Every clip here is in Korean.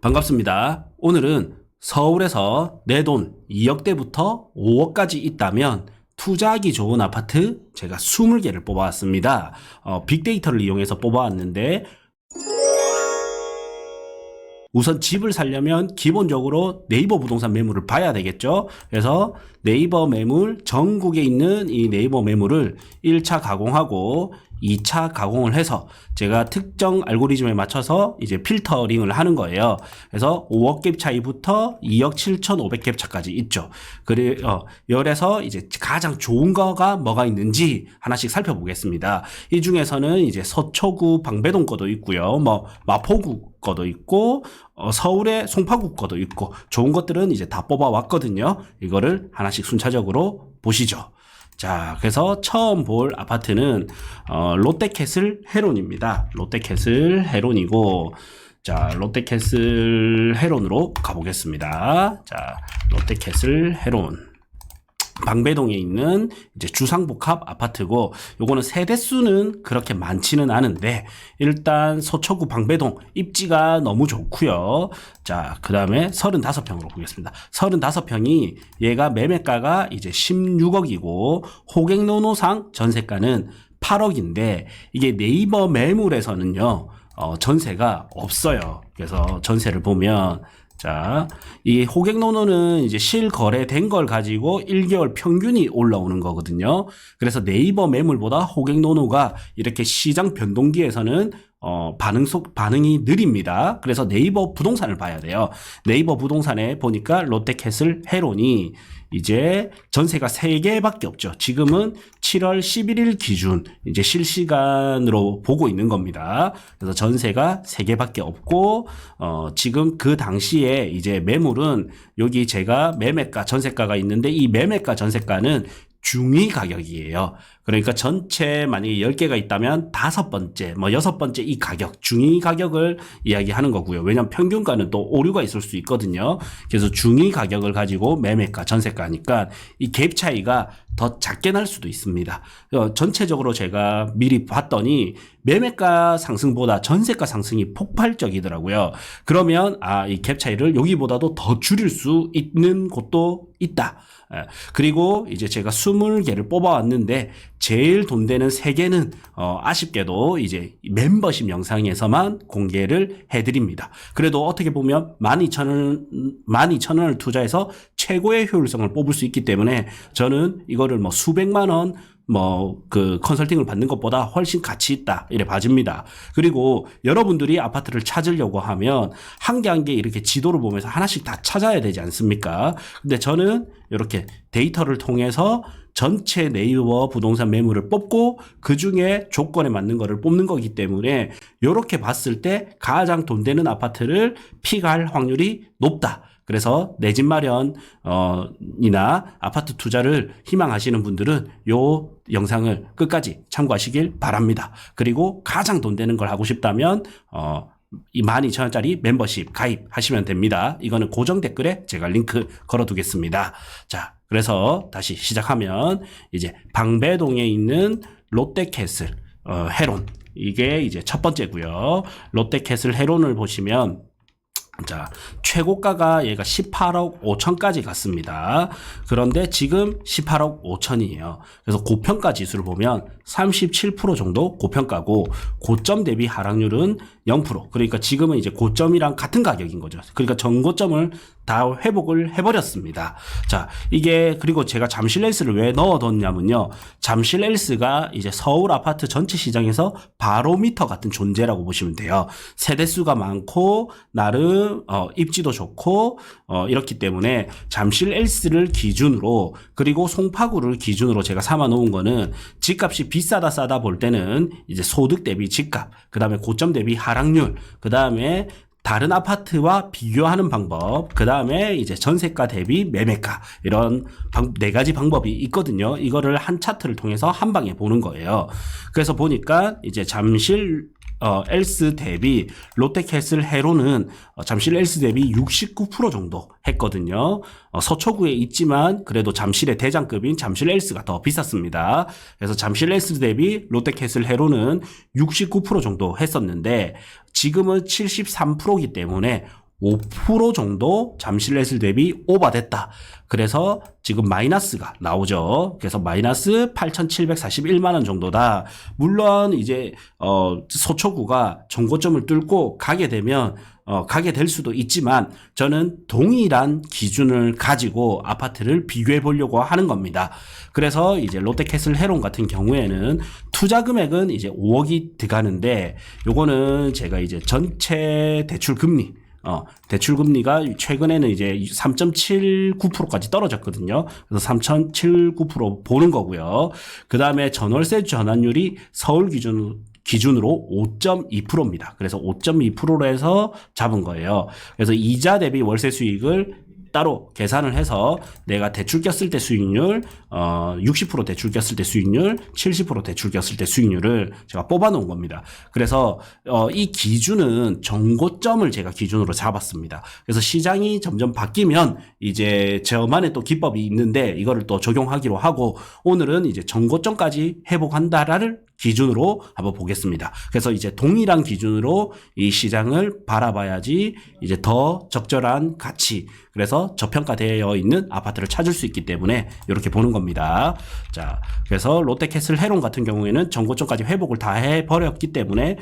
반갑습니다. 오늘은 서울에서 내 돈 2억대부터 5억까지 있다면 투자하기 좋은 아파트 제가 20개를 뽑아왔습니다. 빅데이터를 이용해서 뽑아왔는데 우선 집을 사려면 기본적으로 네이버 부동산 매물을 봐야 되겠죠. 그래서 네이버 매물, 전국에 있는 이 네이버 매물을 1차 가공하고 2차 가공을 해서 제가 특정 알고리즘에 맞춰서 이제 필터링을 하는 거예요. 그래서 5억 갭 차이부터 2억 7,500갭 차까지 있죠. 그래서 이제 가장 좋은 거가 뭐가 있는지 하나씩 살펴보겠습니다. 이 중에서는 이제 서초구 방배동 거도 있고요. 마포구 거도 있고, 서울의 송파구 거도 있고, 좋은 것들은 이제 다 뽑아왔거든요. 이거를 하나씩 순차적으로 보시죠. 자, 그래서 처음 볼 아파트는 롯데캐슬 헤론입니다. 롯데캐슬 헤론이고, 자, 롯데캐슬 헤론으로 가보겠습니다. 자, 롯데캐슬 헤론. 방배동에 있는 이제 주상복합 아파트고, 요거는 세대수는 그렇게 많지는 않은데 일단 서초구 방배동 입지가 너무 좋고요. 자, 그 다음에 35평으로 보겠습니다. 35평이 얘가 매매가가 이제 16억이고 호갱노노상 전세가는 8억인데 이게 네이버 매물에서는요 전세가 없어요. 그래서 전세를 보면 자, 이 호갱노노는 이제 실거래된 걸 가지고 1개월 평균이 올라오는 거거든요. 그래서 네이버 매물보다 호갱노노가 이렇게 시장 변동기에서는 반응이 느립니다. 그래서 네이버 부동산을 봐야 돼요. 네이버 부동산에 보니까 롯데캐슬 헤론이 이제 전세가 3개밖에 없죠. 지금은 7월 11일 기준 이제 실시간으로 보고 있는 겁니다. 그래서 전세가 3개밖에 없고 지금 그 당시에 이제 매물은 여기 제가 매매가 전세가가 있는데 이 매매가 전세가는 중위 가격이에요. 그러니까 전체 만약에 10개가 있다면 5번째, 6번째 이 가격, 중위 가격을 이야기하는 거고요. 왜냐하면 평균가는 또 오류가 있을 수 있거든요. 그래서 중위 가격을 가지고 매매가, 전세가니까 이 갭 차이가 더 작게 날 수도 있습니다. 전체적으로 제가 미리 봤더니 매매가 상승보다 전세가 상승이 폭발적이더라고요. 그러면 이 갭 차이를 여기보다도 더 줄일 수 있는 곳도 있다. 그리고 이제 제가 20개를 뽑아왔는데 제일 돈 되는 3개는 아쉽게도 이제 멤버십 영상에서만 공개를 해드립니다. 그래도 어떻게 보면 12,000원을 투자해서 최고의 효율성을 뽑을 수 있기 때문에 저는 이거를 수백만 원 컨설팅을 받는 것보다 훨씬 가치 있다. 이래 봐집니다. 그리고 여러분들이 아파트를 찾으려고 하면 한 개 한 개 이렇게 지도를 보면서 하나씩 다 찾아야 되지 않습니까? 근데 저는 이렇게 데이터를 통해서 전체 네이버 부동산 매물을 뽑고 그 중에 조건에 맞는 거를 뽑는 거기 때문에 이렇게 봤을 때 가장 돈 되는 아파트를 픽할 확률이 높다. 그래서 내 집 마련 이나 아파트 투자를 희망하시는 분들은 요 영상을 끝까지 참고하시길 바랍니다. 그리고 가장 돈 되는 걸 하고 싶다면 이 12,000원짜리 멤버십 가입하시면 됩니다. 이거는 고정 댓글에 제가 링크 걸어두겠습니다. 자, 그래서 다시 시작하면 이제 방배동에 있는 롯데캐슬 헤론, 이게 이제 첫 번째고요. 롯데캐슬 헤론을 보시면 자, 최고가가 얘가 18억 5천까지 갔습니다. 그런데 지금 18억 5천이에요. 그래서 고평가 지수를 보면 37% 정도 고평가고 고점 대비 하락률은 0%. 그러니까 지금은 이제 고점이랑 같은 가격인 거죠. 그러니까 전고점을 다 회복을 해버렸습니다. 자, 이게 그리고 제가 잠실헬스를 왜 넣어뒀냐면요. 잠실헬스가 이제 서울 아파트 전체 시장에서 바로미터 같은 존재라고 보시면 돼요. 세대수가 많고 나름 입지도 좋고 이렇기 때문에 잠실헬스를 기준으로 그리고 송파구를 기준으로 제가 삼아 놓은 거는 집값이 비싸다 싸다 볼 때는 이제 소득 대비 집값, 그 다음에 고점 대비 하락률, 그 다음에 다른 아파트와 비교하는 방법, 그 다음에 이제 전세가 대비 매매가, 이런 4가지 방법이 있거든요. 이거를 한 차트를 통해서 한 방에 보는 거예요. 그래서 보니까 이제 잠실 엘스 대비 롯데캐슬 헤론은 잠실 엘스 대비 69% 정도 했거든요. 서초구에 있지만 그래도 잠실의 대장급인 잠실 엘스가 더 비쌌습니다. 그래서 잠실 엘스 대비 롯데캐슬 헤론은 69% 정도 했었는데 지금은 73%이기 때문에 5% 정도 잠실레슬 대비 오버됐다. 그래서 지금 마이너스가 나오죠. 그래서 마이너스 8,741만 원 정도다. 물론 이제 소초구가 정고점을 뚫고 가게 되면 가게 될 수도 있지만 저는 동일한 기준을 가지고 아파트를 비교해 보려고 하는 겁니다. 그래서 이제 롯데캐슬 헤론 같은 경우에는 투자 금액은 이제 5억이 들어가는데 요거는 제가 이제 전체 대출 금리 대출 금리가 최근에는 이제 3.79%까지 떨어졌거든요. 그래서 3.79% 보는 거고요. 그 다음에 전월세 전환율이 서울 기준으로 5.2%입니다. 그래서 5.2%로 해서 잡은 거예요. 그래서 이자 대비 월세 수익을 따로 계산을 해서 내가 대출 꼈을 때 수익률 60% 대출 꼈을 때 수익률 70% 대출 꼈을 때 수익률을 제가 뽑아 놓은 겁니다. 그래서 이 기준은 정고점을 제가 기준으로 잡았습니다. 그래서 시장이 점점 바뀌면 이제 저만의 또 기법이 있는데 이거를 또 적용하기로 하고 오늘은 이제 정고점까지 회복한다를 기준으로 한번 보겠습니다. 그래서 이제 동일한 기준으로 이 시장을 바라봐야지 이제 더 적절한 가치, 그래서 저평가되어 있는 아파트를 찾을 수 있기 때문에 이렇게 보는 겁니다. 자, 그래서 롯데캐슬 헤론 같은 경우에는 정고점까지 회복을 다 해버렸기 때문에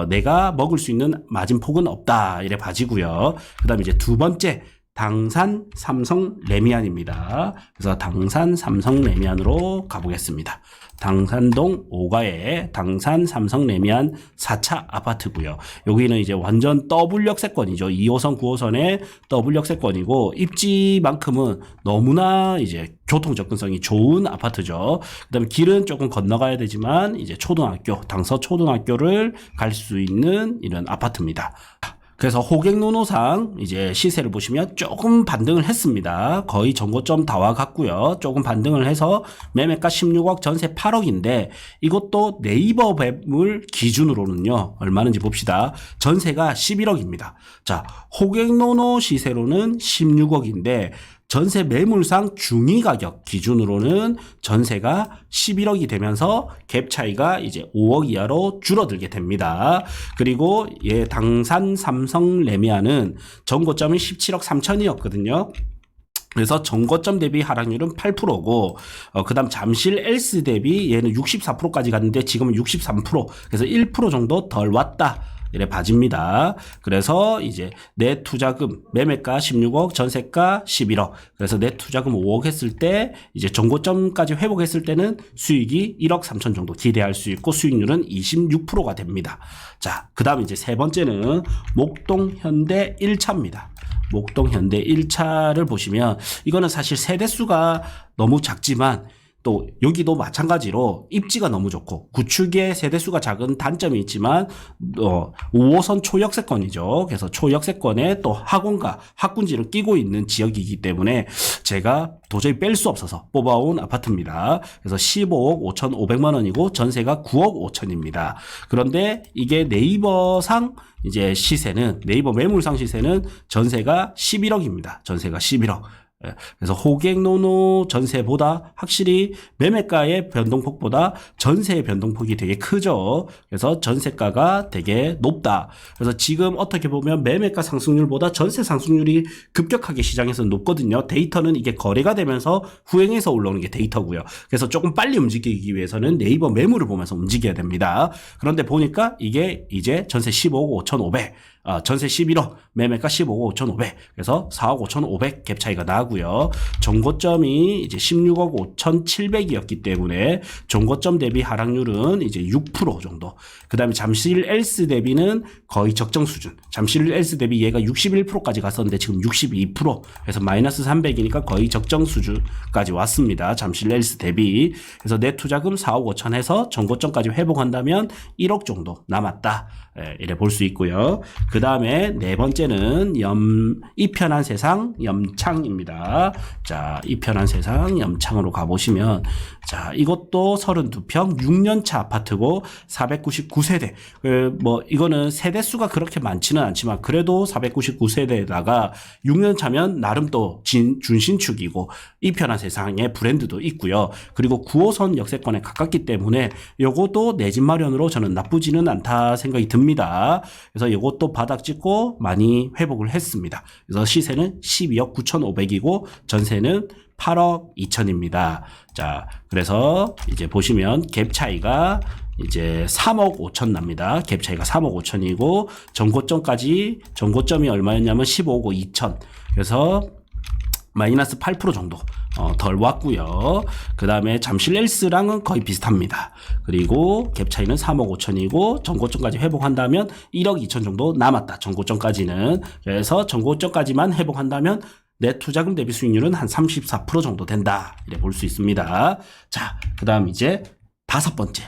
내가 먹을 수 있는 마진폭은 없다. 이래 봐지고요. 그 다음에 이제 두 번째 당산 삼성 레미안입니다. 그래서 당산 삼성 레미안으로 가보겠습니다. 당산동 5가의 당산 삼성 레미안 4차 아파트고요. 여기는 이제 완전 더블 역세권이죠. 2호선 9호선의 더블 역세권이고 입지만큼은 너무나 이제 교통 접근성이 좋은 아파트죠. 그다음에 길은 조금 건너가야 되지만 이제 초등학교, 당서 초등학교를 갈 수 있는 이런 아파트입니다. 그래서 호갱노노상 이제 시세를 보시면 조금 반등을 했습니다. 거의 정고점 다 와갔고요. 조금 반등을 해서 매매가 16억, 전세 8억인데 이것도 네이버 매물 기준으로는요. 얼마는지 봅시다. 전세가 11억입니다. 자, 호갱노노 시세로는 16억인데 전세 매물상 중위 가격 기준으로는 전세가 11억이 되면서 갭 차이가 이제 5억 이하로 줄어들게 됩니다. 그리고 당산 삼성 레미안은 정고점이 17억 3천이었거든요. 그래서 정고점 대비 하락률은 8%고 그 다음 잠실 엘스 대비 얘는 64%까지 갔는데 지금은 63%, 그래서 1% 정도 덜 왔다. 이래 봐집니다. 그래서 이제 내 투자금 매매가 16억, 전세가 11억. 그래서 내 투자금 5억 했을 때 이제 정고점까지 회복했을 때는 수익이 1억 3천 정도 기대할 수 있고 수익률은 26%가 됩니다. 자, 그다음 이제 세 번째는 목동 현대 1차입니다. 목동 현대 1차를 보시면 이거는 사실 세대수가 너무 작지만 또 여기도 마찬가지로 입지가 너무 좋고 구축의 세대수가 작은 단점이 있지만 5호선 초역세권이죠. 그래서 초역세권에 또 학원과 학군지를 끼고 있는 지역이기 때문에 제가 도저히 뺄 수 없어서 뽑아온 아파트입니다. 그래서 15억 5,500만 원이고 전세가 9억 5천입니다. 그런데 이게 네이버상 이제 시세는 네이버 매물상 시세는 전세가 11억입니다. 전세가 11억. 그래서 호갱노노 전세보다 확실히 매매가의 변동폭보다 전세의 변동폭이 되게 크죠. 그래서 전세가가 되게 높다. 그래서 지금 어떻게 보면 매매가 상승률보다 전세 상승률이 급격하게 시장에서 높거든요. 데이터는 이게 거래가 되면서 후행해서 올라오는 게 데이터고요. 그래서 조금 빨리 움직이기 위해서는 네이버 매물을 보면서 움직여야 됩니다. 그런데 보니까 이게 이제 전세 15억 5,500, 전세 11억, 매매가 15억 5,500, 그래서 4억 5,500 갭 차이가 나고요. 정고점이 이제 16억 5,700이었기 때문에 정고점 대비 하락률은 이제 6% 정도. 그 다음에 잠실 엘스 대비는 거의 적정 수준. 잠실 엘스 대비 얘가 61%까지 갔었는데 지금 62%. 그래서 마이너스 300이니까 거의 적정 수준까지 왔습니다. 잠실 엘스 대비. 그래서 내 투자금 4억 5천 해서 정고점까지 회복한다면 1억 정도 남았다. 이래 볼 수 있고요. 그 다음에 네 번째는 이편한 세상 염창입니다. 자, 이편한 세상 염창으로 가보시면, 자, 이것도 32평 6년차 아파트고 499세대. 이거는 세대수가 그렇게 많지는 않지만 그래도 499세대에다가 6년 차면 나름 또 준신축이고 이편한 세상의 브랜드도 있고요. 그리고 9호선 역세권에 가깝기 때문에 요것도 내 집 마련으로 저는 나쁘지는 않다 생각이 듭니다. 그래서 요것도 바로 바닥 찍고 많이 회복을 했습니다. 그래서 시세는 12억 9,500이고 전세는 8억 2천입니다. 자, 그래서 이제 보시면 갭 차이가 이제 3억 5천 납니다. 갭 차이가 3억 5천이고 전고점이 얼마였냐면 15억 2천. 그래서 마이너스 8% 정도 덜 왔고요. 그 다음에 잠실 엘스랑은 거의 비슷합니다. 그리고 갭 차이는 3억 5천이고 전고점까지 회복한다면 1억 2천 정도 남았다. 전고점까지는. 그래서 전고점까지만 회복한다면 내 투자금 대비 수익률은 한 34% 정도 된다. 이래 볼 수 있습니다. 자, 그 다음 이제 다섯 번째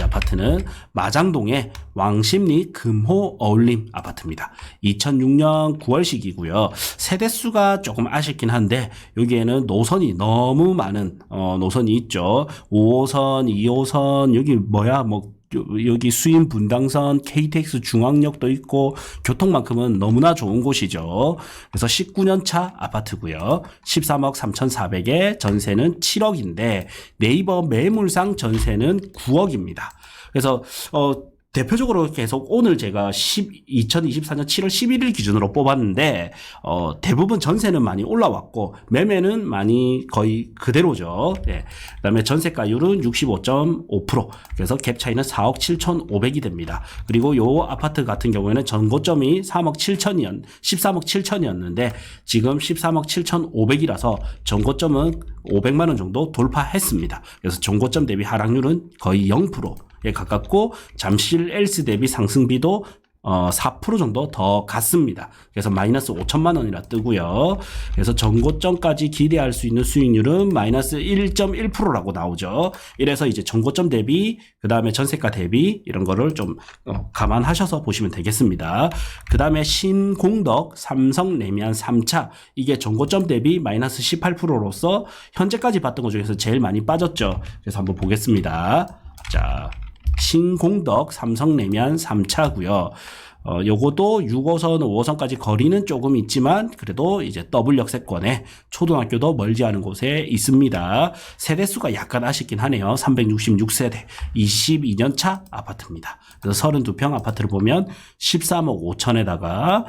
아파트는 마장동의 왕십리 금호 어울림 아파트입니다. 2006년 9월식이고요. 세대수가 조금 아쉽긴 한데 여기에는 노선이 너무 많은 노선이 있죠. 5호선, 2호선 여기 수인 분당선, KTX 중앙역도 있고 교통만큼은 너무나 좋은 곳이죠. 그래서 19년 차 아파트고요. 13억 3,400에 전세는 7억인데 네이버 매물상 전세는 9억입니다. 그래서 대표적으로 계속 오늘 제가 2024년 7월 11일 기준으로 뽑았는데 대부분 전세는 많이 올라왔고 매매는 많이 거의 그대로죠. 예. 그다음에 전세가율은 65.5%. 그래서 갭 차이는 4억 7,500이 됩니다. 그리고 요 아파트 같은 경우에는 전고점이 13억 7천이었는데 지금 13억 7,500이라서 전고점은 500만 원 정도 돌파했습니다. 그래서 전고점 대비 하락률은 거의 0%에 가깝고 잠실 엘스 대비 상승비도 4% 정도 더 갔습니다. 그래서 마이너스 5천만 원이라 뜨고요. 그래서 전고점까지 기대할 수 있는 수익률은 마이너스 1.1%라고 나오죠. 이래서 이제 전고점 대비 그 다음에 전세가 대비 이런 거를 좀 감안하셔서 보시면 되겠습니다. 그 다음에 신공덕 삼성 레미안 3차 이게 전고점 대비 마이너스 18%로서 현재까지 봤던 것 중에서 제일 많이 빠졌죠. 그래서 한번 보겠습니다. 자, 신공덕 삼성레미안 3차고요. 요것도 6호선, 5호선까지 거리는 조금 있지만 그래도 이제 더블 역세권에 초등학교도 멀지 않은 곳에 있습니다. 세대수가 약간 아쉽긴 하네요. 366세대, 22년 차 아파트입니다. 그래서 32평 아파트를 보면 13억 5천에다가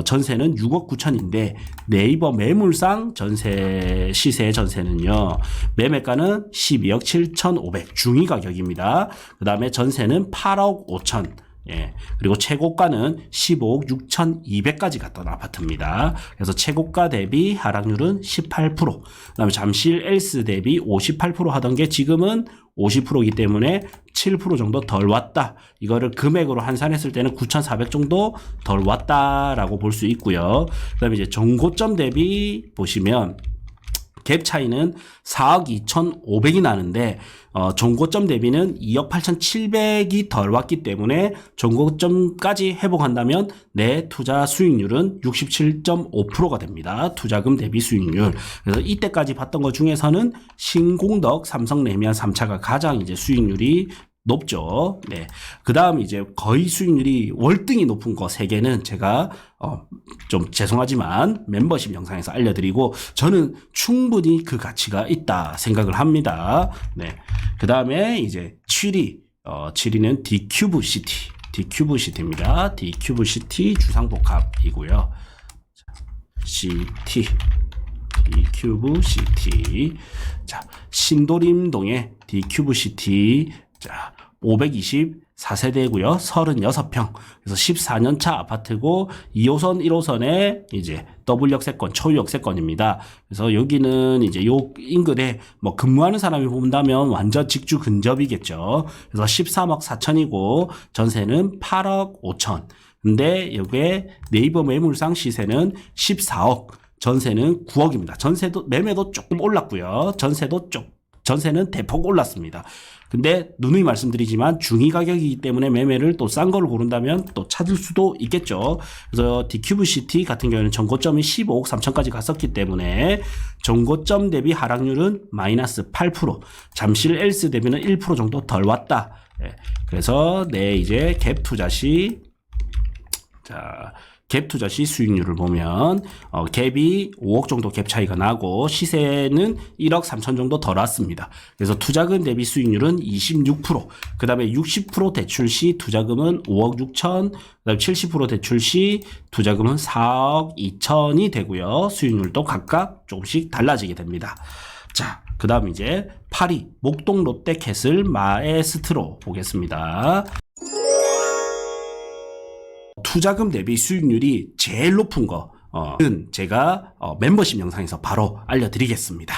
전세는 6억 9천인데 네이버 매물상 전세 시세 전세는요. 매매가는 12억 7,500 중위 가격입니다. 그 다음에 전세는 8억 5천. 예. 그리고 최고가는 15억 6,200까지 갔던 아파트입니다. 그래서 최고가 대비 하락률은 18%. 그다음에 잠실 엘스 대비 58% 하던 게 지금은 50%이기 때문에 7% 정도 덜 왔다. 이거를 금액으로 환산했을 때는 9,400 정도 덜 왔다라고 볼 수 있고요. 그다음에 이제 전고점 대비 보시면 갭 차이는 4억 2,500이 나는데 전고점 대비는 2억 8,700이 덜 왔기 때문에 전고점까지 회복한다면 내 투자 수익률은 67.5%가 됩니다. 투자금 대비 수익률. 그래서 이때까지 봤던 것 중에서는 신공덕 삼성 레미안 3차가 가장 이제 수익률이 높죠. 네. 그 다음 이제 거의 수익률이 월등히 높은 거 3개는 제가 좀 죄송하지만 멤버십 영상에서 알려드리고 저는 충분히 그 가치가 있다 생각을 합니다. 네. 그 다음에 이제 7위는 디큐브시티입니다. 디큐브시티 주상복합이고요. 디큐브시티. 자, 신도림동의 디큐브시티. 자, 524세대고요. 36평. 그래서 14년 차 아파트고 2호선, 1호선에 이제 더블 역세권, 초유 역세권입니다. 그래서 여기는 이제 요 인근에 뭐 근무하는 사람이 본다면 완전 직주 근접이겠죠. 그래서 13억 4천이고 전세는 8억 5천. 근데 여기에 네이버 매물상 시세는 14억, 전세는 9억입니다. 전세도 매매도 조금 올랐고요. 전세는 대폭 올랐습니다. 근데 누누이 말씀드리지만 중위 가격이기 때문에 매매를 또 싼 걸 고른다면 또 찾을 수도 있겠죠. 그래서 디큐브시티 같은 경우에는 전고점이 15억 3천까지 갔었기 때문에 전고점 대비 하락률은 마이너스 8%, 잠실 엘스 대비는 1% 정도 덜 왔다. 네. 그래서 이제 갭 투자 시 갭 투자 시 수익률을 보면 갭이 5억 정도 갭 차이가 나고 시세는 1억 3천 정도 더 났습니다. 그래서 투자금 대비 수익률은 26%, 그 다음에 60% 대출 시 투자금은 5억 6천, 그 다음에 70% 대출 시 투자금은 4억 2천이 되고요. 수익률도 각각 조금씩 달라지게 됩니다. 자, 그 다음 이제 8위 목동 롯데캐슬 마에스트로 보겠습니다. 투자금 대비 수익률이 제일 높은 거는 제가 멤버십 영상에서 바로 알려드리겠습니다.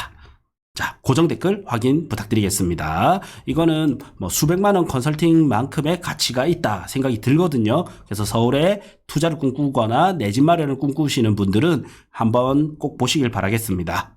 자, 고정 댓글 확인 부탁드리겠습니다. 이거는 뭐 수백만원 컨설팅만큼의 가치가 있다 생각이 들거든요. 그래서 서울에 투자를 꿈꾸거나 내 집 마련을 꿈꾸시는 분들은 한번 꼭 보시길 바라겠습니다.